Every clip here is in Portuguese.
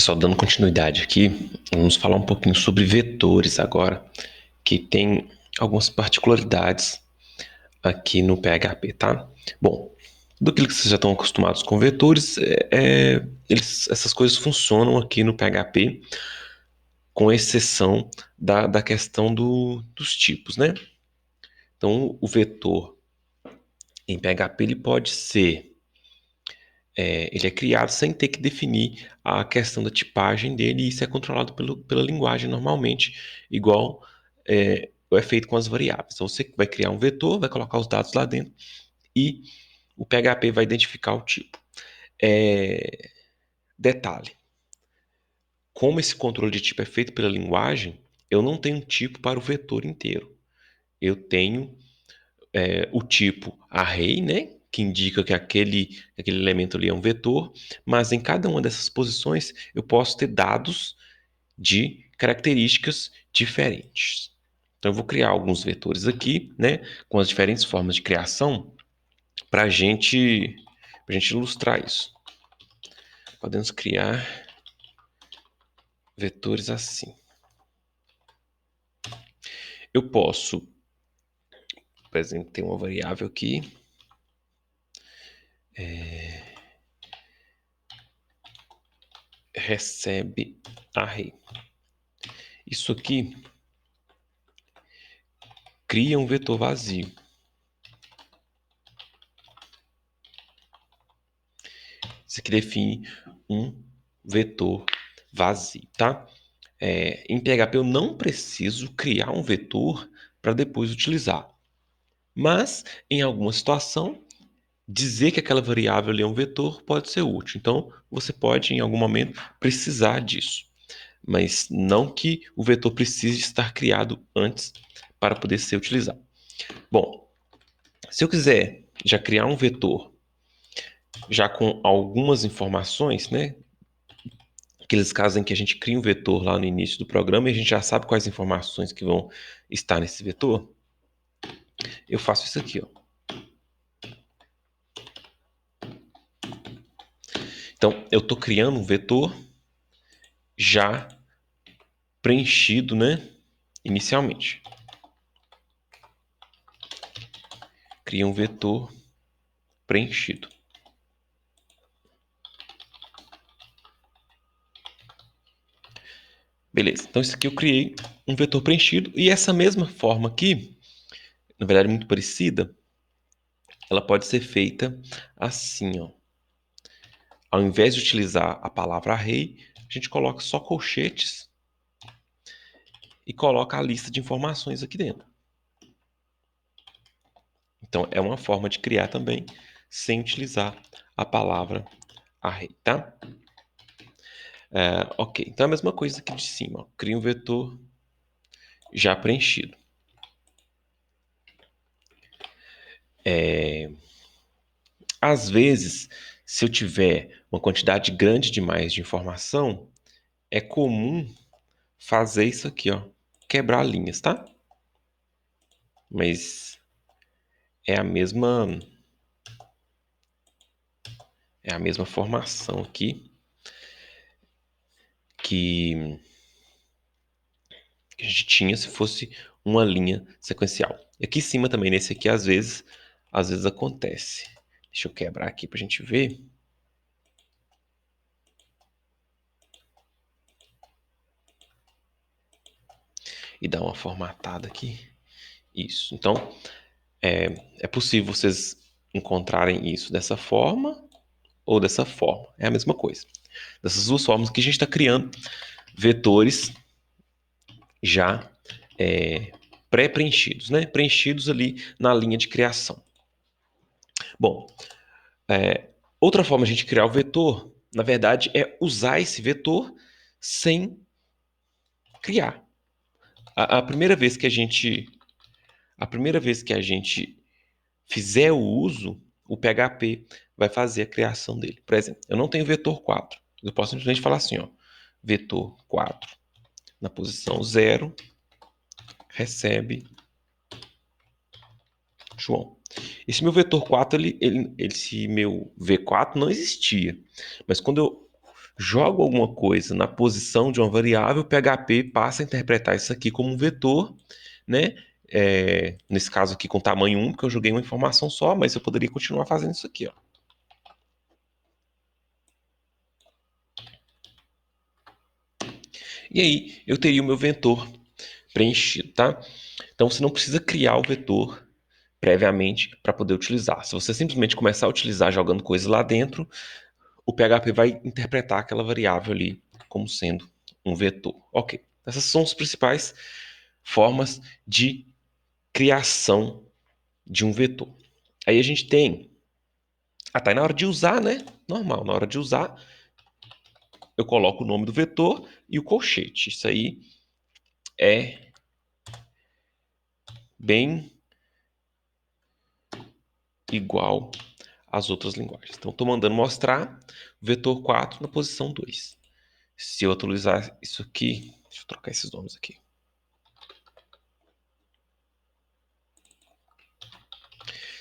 Pessoal, dando continuidade aqui, vamos falar um pouquinho sobre vetores agora, que tem algumas particularidades aqui no PHP, tá? Bom, do que vocês já estão acostumados com vetores, essas coisas funcionam aqui no PHP, com exceção da questão dos tipos, né? Então, o vetor em PHP ele pode ser ele é criado sem ter que definir a questão da tipagem dele, e isso é controlado pela linguagem normalmente, igual é feito com as variáveis. Então você vai criar um vetor, vai colocar os dados lá dentro e o PHP vai identificar o tipo. Detalhe, como esse controle de tipo é feito pela linguagem, eu não tenho um tipo para o vetor inteiro. Eu tenho o tipo array, né, que indica que aquele elemento ali é um vetor, mas em cada uma dessas posições eu posso ter dados de características diferentes. Então eu vou criar alguns vetores aqui, né, com as diferentes formas de criação para gente ilustrar isso. Podemos criar vetores assim. Eu posso, por exemplo, ter uma variável aqui, recebe array. Isso aqui cria um vetor vazio. Isso aqui define um vetor vazio, tá? Em PHP eu não preciso criar um vetor para depois utilizar. Mas, em alguma situação, dizer que aquela variável ali é um vetor pode ser útil. Então, você pode, em algum momento, precisar disso. Mas não que o vetor precise estar criado antes para poder ser utilizado. Bom, se eu quiser já criar um vetor já com algumas informações, né? Aqueles casos em que a gente cria um vetor lá no início do programa e a gente já sabe quais informações que vão estar nesse vetor, eu faço isso aqui, ó. Então, eu estou criando um vetor já preenchido, né? Inicialmente. Cria um vetor preenchido. Beleza, então isso aqui eu criei um vetor preenchido e essa mesma forma aqui, na verdade muito parecida, ela pode ser feita assim, ó. Ao invés de utilizar a palavra array, a gente coloca só colchetes e coloca a lista de informações aqui dentro. Então é uma forma de criar também sem utilizar a palavra array, tá? Ok, então é a mesma coisa aqui de cima, ó. Cria um vetor já preenchido. Às vezes, se eu tiver uma quantidade grande demais de informação, é comum fazer isso aqui, ó, quebrar linhas, tá? Mas é a mesma formação aqui que a gente tinha se fosse uma linha sequencial. E aqui em cima também, nesse aqui, às vezes acontece. Deixa eu quebrar aqui para a gente ver. E dar uma formatada aqui. Isso. Então, é possível vocês encontrarem isso dessa forma ou dessa forma. É a mesma coisa. Dessas duas formas que a gente está criando vetores já pré-preenchidos, né? Preenchidos ali na linha de criação. Bom, outra forma de a gente criar o vetor, na verdade, é usar esse vetor sem criar. A primeira vez que a gente fizer o uso, o PHP vai fazer a criação dele. Por exemplo, eu não tenho vetor 4. Eu posso simplesmente falar assim, ó, vetor 4 na posição 0 recebe João. Esse meu vetor 4, esse meu V4 não existia. Mas quando eu jogo alguma coisa na posição de uma variável, o PHP passa a interpretar isso aqui como um vetor, né? Nesse caso aqui com tamanho 1, porque eu joguei uma informação só, mas eu poderia continuar fazendo isso aqui, ó. E aí eu teria o meu vetor preenchido, tá? Então você não precisa criar o vetor previamente para poder utilizar. Se você simplesmente começar a utilizar jogando coisas lá dentro, o PHP vai interpretar aquela variável ali como sendo um vetor. Ok. Essas são as principais formas de criação de um vetor. Aí a gente tem. Tá aí na hora de usar, né? Normal, na hora de usar, eu coloco o nome do vetor e o colchete. Isso aí é bem igual às outras linguagens. Então, estou mandando mostrar o vetor 4 na posição 2. Se eu atualizar isso aqui, deixa eu trocar esses nomes aqui.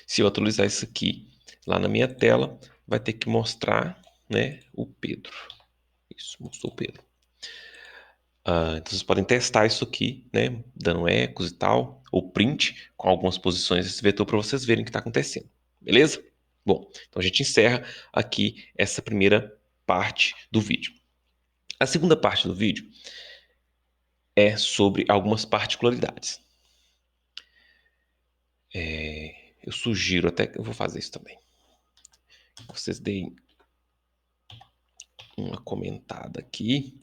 Se eu atualizar isso aqui lá na minha tela, vai ter que mostrar, né, o Pedro. Isso, mostrou o Pedro. Então vocês podem testar isso aqui, né, dando ecos e tal, ou print com algumas posições desse vetor para vocês verem o que está acontecendo. Beleza? Bom, então a gente encerra aqui essa primeira parte do vídeo. A segunda parte do vídeo é sobre algumas particularidades. Eu sugiro até que eu vou fazer isso também. Vocês deem uma comentada aqui,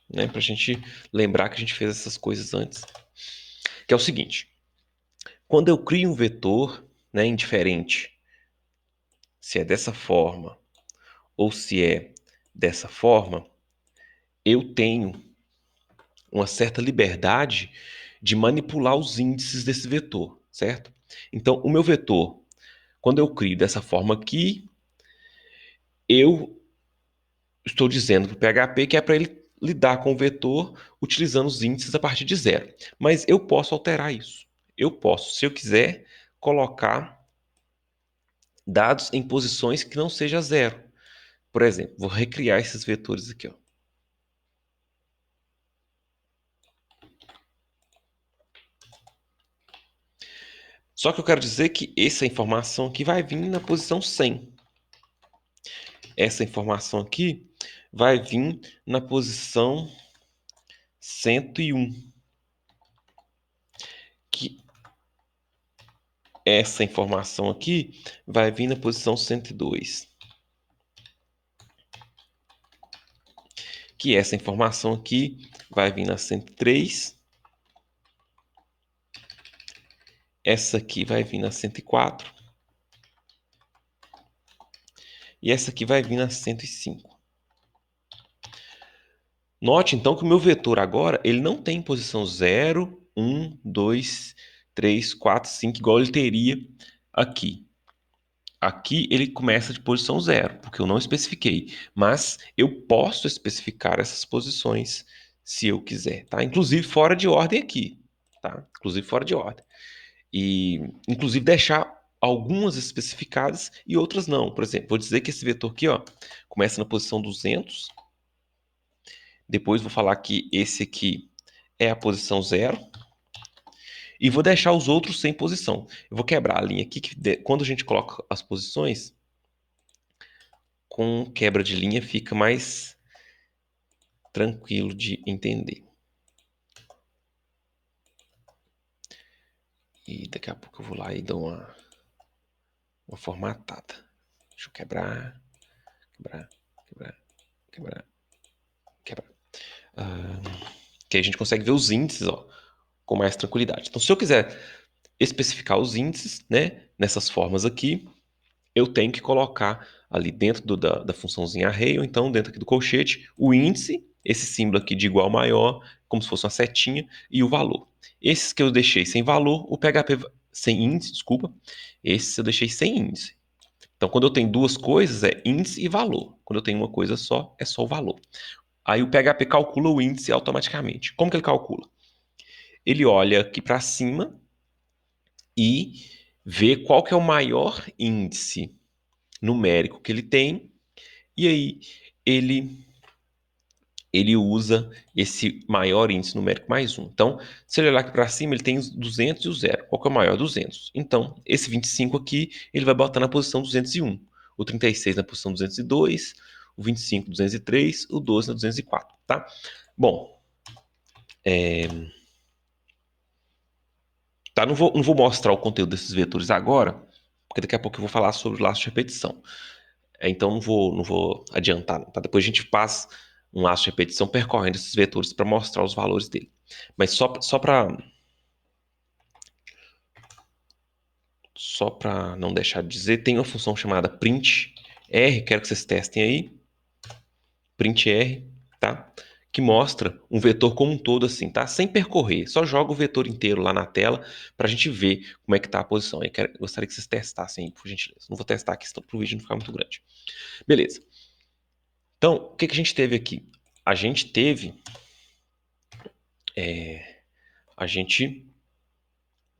né, para a gente lembrar que a gente fez essas coisas antes. Que é o seguinte: quando eu crio um vetor, né, indiferente se é dessa forma ou se é dessa forma, eu tenho uma certa liberdade de manipular os índices desse vetor, certo? Então, o meu vetor, quando eu crio dessa forma aqui, eu estou dizendo para o PHP que é para ele lidar com o vetor utilizando os índices a partir de zero. Mas eu posso alterar isso. Eu posso, se eu quiser, colocar dados em posições que não seja zero. Por exemplo, vou recriar esses vetores aqui, ó. Só que eu quero dizer que essa informação aqui vai vir na posição 100. Essa informação aqui vai vir na posição 101. Que essa informação aqui vai vir na posição 102. Que essa informação aqui vai vir na 103. Essa aqui vai vir na 104. E essa aqui vai vir na 105. Note então que o meu vetor agora, ele não tem posição 0, 1, 2, 3, 4, 5, igual ele teria aqui. Aqui ele começa de posição 0, porque eu não especifiquei. Mas eu posso especificar essas posições se eu quiser, tá? Inclusive fora de ordem aqui, tá? Inclusive fora de ordem. E, inclusive, deixar algumas especificadas e outras não. Por exemplo, vou dizer que esse vetor aqui, ó, começa na posição 200. Depois vou falar que esse aqui é a posição 0. E vou deixar os outros sem posição. Eu vou quebrar a linha aqui, que quando a gente coloca as posições, com quebra de linha fica mais tranquilo de entender. E daqui a pouco eu vou lá e dou uma formatada. Deixa eu quebrar, quebrar, quebrar, quebrar, quebrar. Que aí a gente consegue ver os índices, ó, com mais tranquilidade. Então, se eu quiser especificar os índices, né, nessas formas aqui, eu tenho que colocar ali dentro da funçãozinha array, ou então dentro aqui do colchete, o índice, esse símbolo aqui de igual maior, como se fosse uma setinha, e o valor. Esses que eu deixei sem valor, o PHP, sem índice, desculpa, esses eu deixei sem índice. Então, quando eu tenho duas coisas, é índice e valor. Quando eu tenho uma coisa só, é só o valor. Aí o PHP calcula o índice automaticamente. Como que ele calcula? Ele olha aqui para cima e vê qual que é o maior índice numérico que ele tem, e aí ele usa esse maior índice numérico mais um. Então, se ele olhar aqui para cima, ele tem os 200 e o zero. Qual que é o maior? 200. Então, esse 25 aqui, ele vai botar na posição 201. O 36 na posição 202, o 25 203, o 12 na 204, tá? Bom, tá, não vou mostrar o conteúdo desses vetores agora, porque daqui a pouco eu vou falar sobre o laço de repetição. Então não vou adiantar, não, tá? Depois a gente faz um laço de repetição percorrendo esses vetores para mostrar os valores dele. Mas só para não deixar de dizer, tem uma função chamada print r, quero que vocês testem aí, print r, tá? Que mostra um vetor como um todo assim, tá? Sem percorrer, só joga o vetor inteiro lá na tela para a gente ver como é que tá a posição. Gostaria que vocês testassem aí, por gentileza. Não vou testar aqui para o vídeo não ficar muito grande. Beleza. Então, o que a gente teve aqui? A gente teve... a gente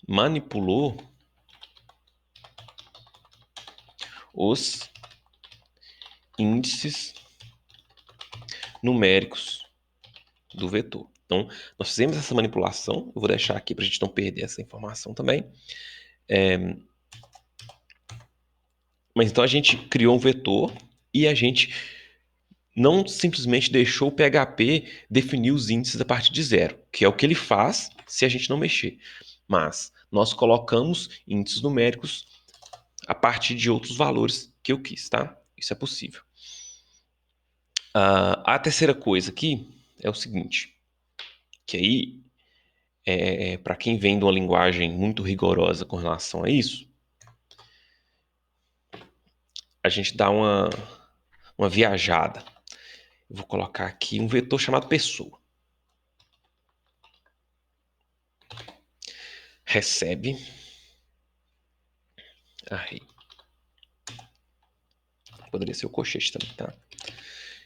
manipulou os índices numéricos do vetor. Então, nós fizemos essa manipulação. Eu vou deixar aqui para a gente não perder essa informação também. Mas então a gente criou um vetor e a gente não simplesmente deixou o PHP definir os índices a partir de zero, que é o que ele faz se a gente não mexer. Mas nós colocamos índices numéricos a partir de outros valores que eu quis, tá? Isso é possível. A terceira coisa aqui é o seguinte, que aí, para quem vem de uma linguagem muito rigorosa com relação a isso, a gente dá uma viajada. Eu vou colocar aqui um vetor chamado pessoa. Recebe. Aí. Poderia ser o cochete também, tá?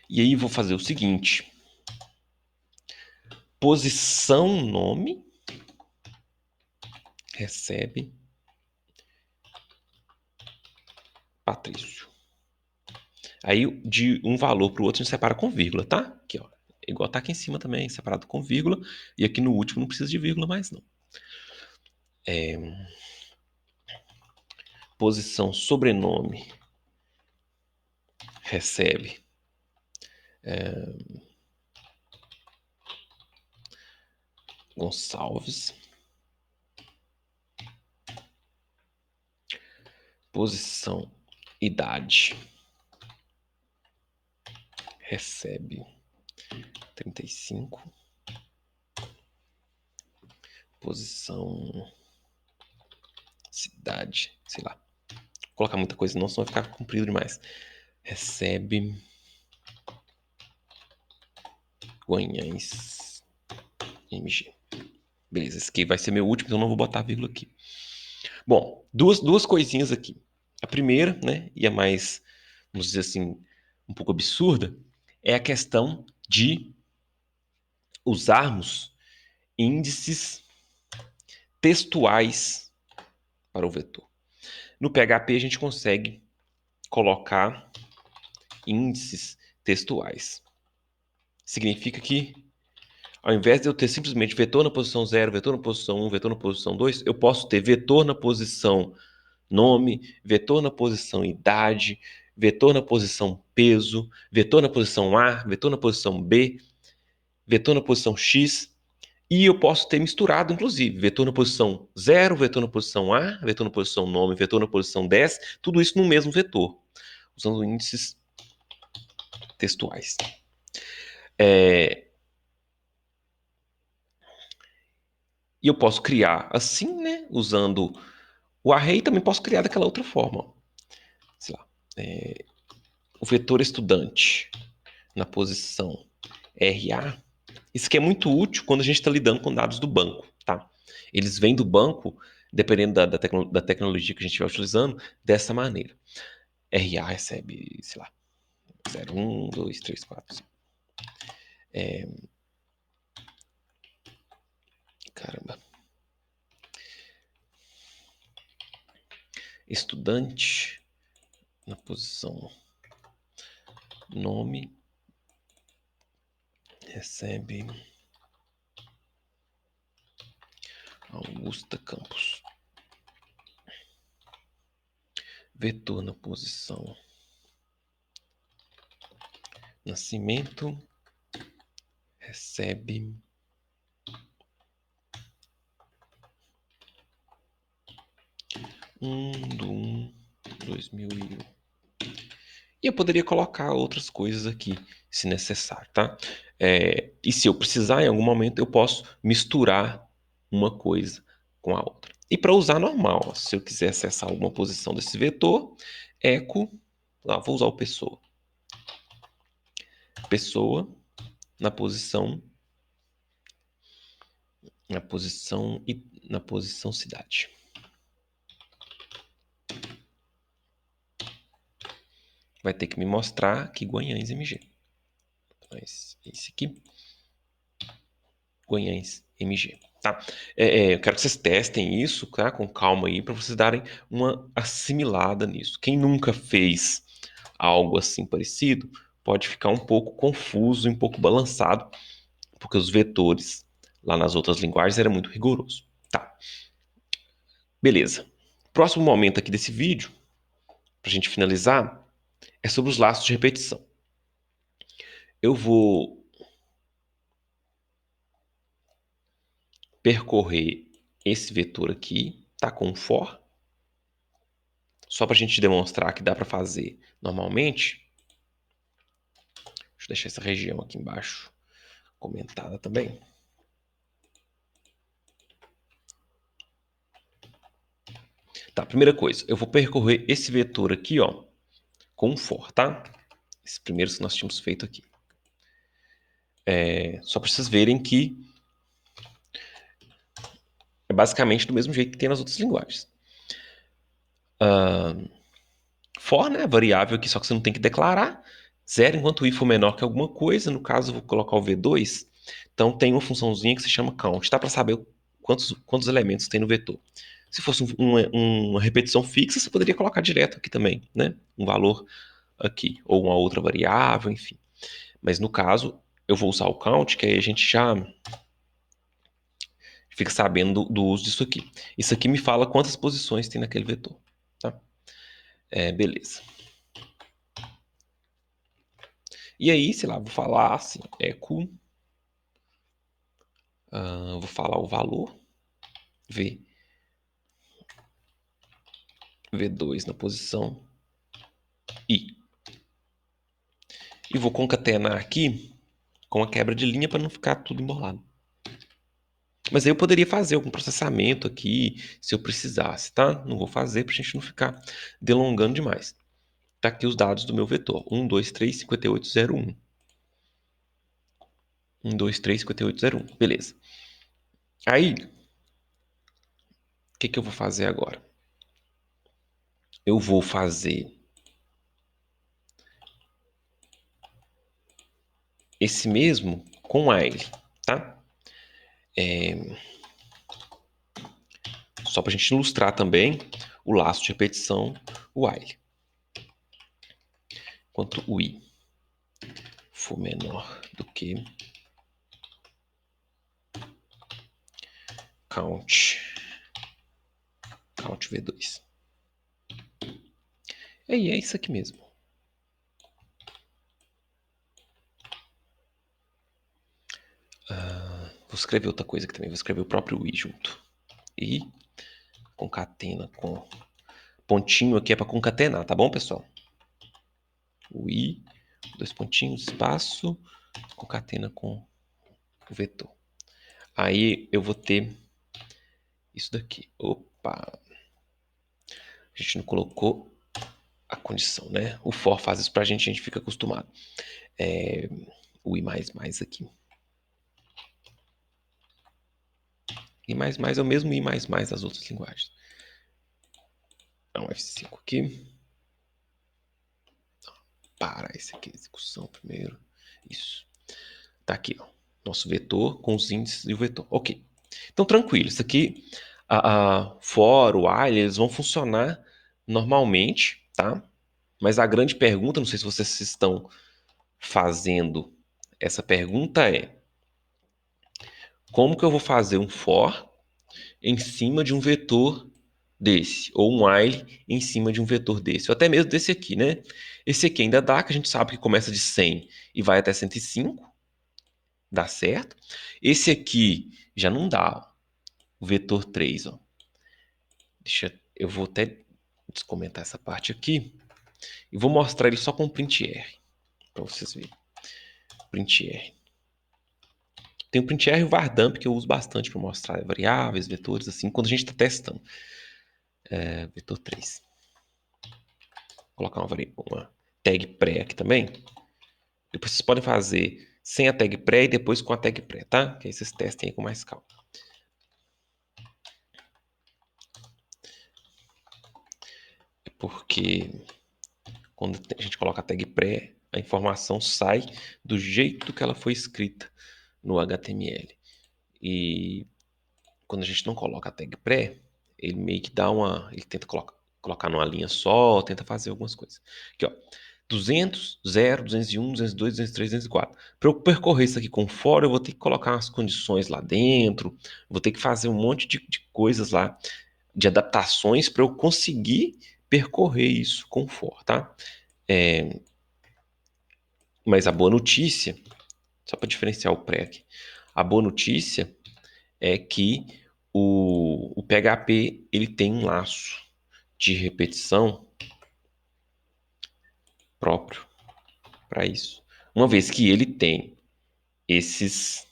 E aí vou fazer o seguinte. Posição nome. Recebe. Patrício. Aí de um valor para o outro a gente separa com vírgula, tá? Aqui, ó. Igual tá aqui em cima também, separado com vírgula. E aqui no último não precisa de vírgula mais não. Posição sobrenome. Recebe. Gonçalves. Posição idade. Recebe 35. Posição cidade, sei lá. Vou colocar muita coisa não, senão vai ficar comprido demais. Recebe Guanhães MG. Beleza, esse aqui vai ser meu último, então não vou botar vírgula aqui. Bom, duas coisinhas aqui. A primeira, né, e a mais, vamos dizer assim, um pouco absurda, é a questão de usarmos índices textuais para o vetor. No PHP a gente consegue colocar índices textuais. Significa que ao invés de eu ter simplesmente vetor na posição 0, vetor na posição 1, vetor na posição 2, eu posso ter vetor na posição nome, vetor na posição idade, vetor na posição peso, vetor na posição A, vetor na posição B, vetor na posição X. E eu posso ter misturado, inclusive, vetor na posição 0, vetor na posição A, vetor na posição nome, vetor na posição 10, tudo isso no mesmo vetor, usando índices textuais. E eu posso criar assim, né? Usando o array, também posso criar daquela outra forma. Sei lá, o vetor estudante na posição RA. Isso aqui é muito útil quando a gente está lidando com dados do banco, tá? Eles vêm do banco, dependendo da tecnologia que a gente vai utilizando, dessa maneira. RA recebe, sei lá, 0, 1, 2, 3, 4, 5. Caramba. Estudante na posição nome recebe Augusta Campos. Vetor na posição Nascimento recebe 1/1/2001. E eu poderia colocar outras coisas aqui, se necessário, tá? E se eu precisar, em algum momento, eu posso misturar uma coisa com a outra. E para usar normal, se eu quiser acessar alguma posição desse vetor, eco, vou usar o pessoa. Pessoa na posição cidade. Vai ter que me mostrar que Guanhães MG. Mas esse aqui, Guanhães MG, tá? Eu quero que vocês testem isso, tá? Com calma aí, para vocês darem uma assimilada nisso. Quem nunca fez algo assim parecido, pode ficar um pouco confuso, um pouco balançado, porque os vetores lá nas outras linguagens era muito rigoroso. Tá, beleza. Próximo momento aqui desse vídeo, para a gente finalizar, é sobre os laços de repetição. Eu vou percorrer esse vetor aqui, tá, com um for, só para a gente demonstrar que dá para fazer normalmente. Deixa eu deixar essa região aqui embaixo comentada também. Tá, primeira coisa, eu vou percorrer esse vetor aqui, ó, com um for, tá? Esse primeiro que nós tínhamos feito aqui. Só para vocês verem que é basicamente do mesmo jeito que tem nas outras linguagens. For, né, variável aqui, só que você não tem que declarar. Zero enquanto o i for menor que alguma coisa. No caso, eu vou colocar o v2. Então, tem uma funçãozinha que se chama count. Tá, para saber quantos elementos tem no vetor. Se fosse uma repetição fixa, você poderia colocar direto aqui também, né? Um valor aqui, ou uma outra variável, enfim. Mas no caso, eu vou usar o count, que aí a gente já fica sabendo do uso disso aqui. Isso aqui me fala quantas posições tem naquele vetor, tá? Beleza. E aí, sei lá, vou falar assim, echo, vou falar o valor, V2 na posição I. E vou concatenar aqui com a quebra de linha para não ficar tudo embolado. Mas aí eu poderia fazer algum processamento aqui, se eu precisasse, tá? Não vou fazer para a gente não ficar delongando demais. Tá aqui os dados do meu vetor. 1, 2, 3, 58, 0, 1. 1, 2, 3, 58, 0, 1. Beleza. Aí, o que eu vou fazer agora? Eu vou fazer esse mesmo com while, tá? Só para a gente ilustrar também o laço de repetição while. Enquanto o i for menor do que count v2. É isso aqui mesmo. Vou escrever outra coisa aqui também. Vou escrever o próprio i junto. I concatena com pontinho aqui é para concatenar, tá bom, pessoal? O i, dois pontinhos, espaço, concatena com o vetor. Aí eu vou ter isso daqui. Opa! A gente não colocou a condição, né? O for faz isso pra gente, a gente fica acostumado. O i mais aqui. I é o mesmo I das outras linguagens. Então, F5 aqui. Para esse aqui, execução primeiro. Isso. Tá aqui, ó. Nosso vetor com os índices e o vetor. Ok. Então, tranquilo. Isso aqui, a for, o while, eles vão funcionar normalmente, tá? Mas a grande pergunta, não sei se vocês estão fazendo Essa pergunta é: como que eu vou fazer um for em cima de um vetor desse? Ou um while em cima de um vetor desse? Ou até mesmo desse aqui, né? Esse aqui ainda dá, que a gente sabe que começa de 100 e vai até 105. Dá certo. Esse aqui já não dá, ó. O vetor 3, ó. Eu vou até descomentar essa parte aqui e vou mostrar ele só com printr, para vocês verem. Printr. Tem o printr e o vardamp que eu uso bastante para mostrar variáveis, vetores, assim, quando a gente está testando. Vetor 3. Vou colocar uma tag pré aqui também. Depois vocês podem fazer sem a tag pré e depois com a tag pré, tá? Que aí vocês testem aí com mais calma. Porque quando a gente coloca a tag pré, a informação sai do jeito que ela foi escrita no HTML. E quando a gente não coloca a tag pré, ele meio que dá uma... Ele tenta colocar numa linha só, tenta fazer algumas coisas. Aqui, ó. 200, 0, 201, 202, 203, 204. Para eu percorrer isso aqui com for, eu vou ter que colocar umas condições lá dentro, vou ter que fazer um monte de coisas lá, de adaptações para eu conseguir percorrer isso com for, tá? Mas a boa notícia, só para diferenciar o pré aqui, a boa notícia é que o PHP ele tem um laço de repetição próprio para isso. Uma vez que ele tem esses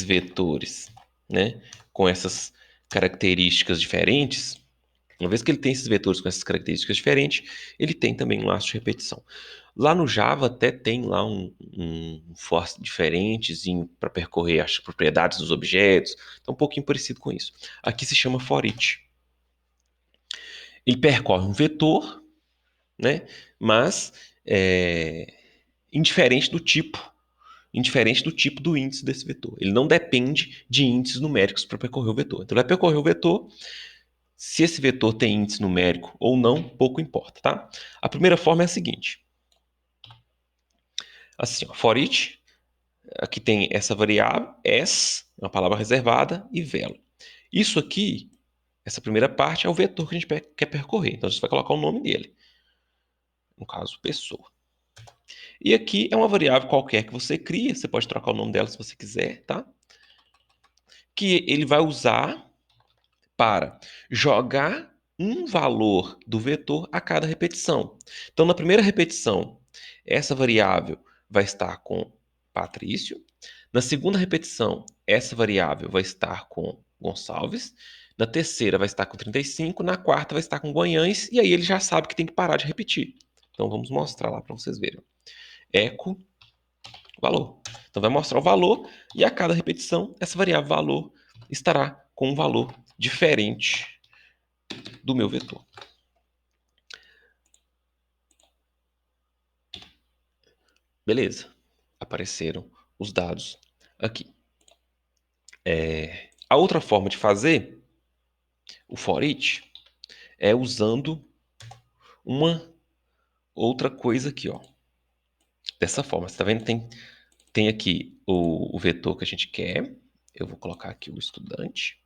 vetores, né, com essas características diferentes, uma vez que ele tem esses vetores com essas características diferentes, ele tem também um laço de repetição. Lá no Java até tem lá um for diferentezinho para percorrer as propriedades dos objetos, então um pouquinho parecido com isso. Aqui se chama for each. Ele percorre um vetor, né, mas indiferente do tipo do índice desse vetor. Ele não depende de índices numéricos para percorrer o vetor. Então, ele vai percorrer o vetor. Se esse vetor tem índice numérico ou não, pouco importa, tá? A primeira forma é a seguinte. Assim, ó, for each, aqui tem essa variável, s, uma palavra reservada, e velo. Isso aqui, essa primeira parte, é o vetor que a gente quer percorrer. Então, a gente vai colocar o nome dele. No caso, pessoa. E aqui é uma variável qualquer que você cria, você pode trocar o nome dela se você quiser, tá? Que ele vai usar para jogar um valor do vetor a cada repetição. Então, na primeira repetição, essa variável vai estar com Patrício. Na segunda repetição, essa variável vai estar com Gonçalves. Na terceira, vai estar com 35. Na quarta, vai estar com Guanhães. E aí ele já sabe que tem que parar de repetir. Então, vamos mostrar lá para vocês verem. Eco valor. Então, vai mostrar o valor e a cada repetição, essa variável valor estará com um valor diferente do meu vetor. Beleza. Apareceram os dados aqui. A outra forma de fazer o for each é usando uma outra coisa aqui, ó. Dessa forma, você tá vendo? Tem aqui o vetor que a gente quer. Eu vou colocar aqui o estudante.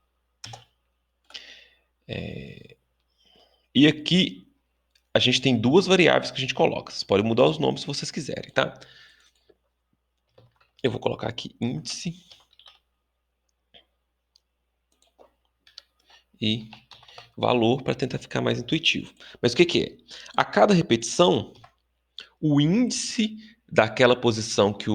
E aqui a gente tem duas variáveis que a gente coloca. Vocês podem mudar os nomes se vocês quiserem, tá? Eu vou colocar aqui índice e valor para tentar ficar mais intuitivo. Mas o que que é? A cada repetição, o índice daquela posição que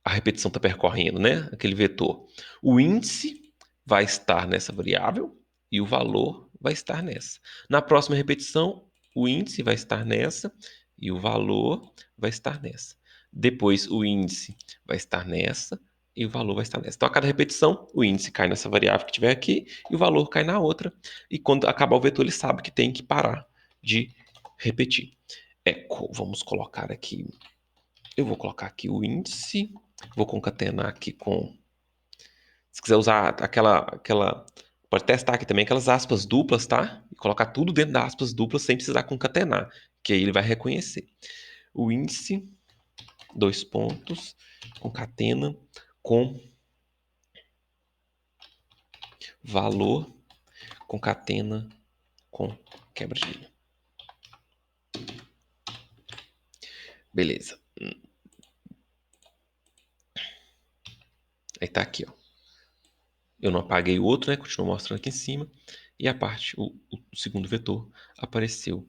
a repetição está percorrendo, né? Aquele vetor. O índice vai estar nessa variável e o valor vai estar nessa. Na próxima repetição, o índice vai estar nessa e o valor vai estar nessa. Depois, o índice vai estar nessa e o valor vai estar nessa. Então, a cada repetição, o índice cai nessa variável que tiver aqui e o valor cai na outra. E quando acabar o vetor, ele sabe que tem que parar de repetir. Vamos colocar aqui. Eu vou colocar aqui o índice. Vou concatenar aqui com... Se quiser usar aquela... Pode testar aqui também aquelas aspas duplas, tá? E colocar tudo dentro das aspas duplas sem precisar concatenar, que aí ele vai reconhecer. O índice dois pontos, concatena com valor, concatena com quebra de linha. Beleza. Aí tá aqui, ó. Eu não apaguei o outro, né? Continuo mostrando aqui em cima. E a parte, o segundo vetor, apareceu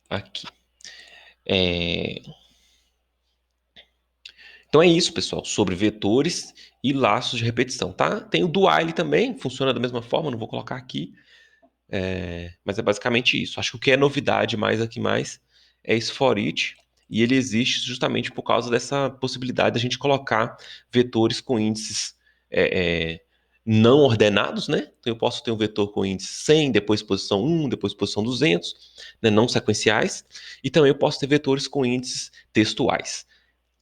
aqui. Então é isso, pessoal, sobre vetores e laços de repetição, tá? Tem o do while também, funciona da mesma forma, não vou colocar aqui. Mas é basicamente isso. Acho que o que é novidade mais é esse for each, e ele existe justamente por causa dessa possibilidade da gente colocar vetores com índices não ordenados, né? Então eu posso ter um vetor com índice 100, depois posição 1, depois posição 200, né? Não sequenciais, e também eu posso ter vetores com índices textuais.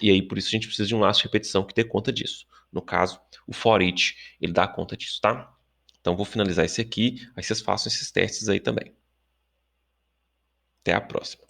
E aí, por isso, a gente precisa de um laço de repetição que dê conta disso. No caso, o for each, ele dá conta disso, tá? Então, vou finalizar esse aqui, aí vocês façam esses testes aí também. Até a próxima.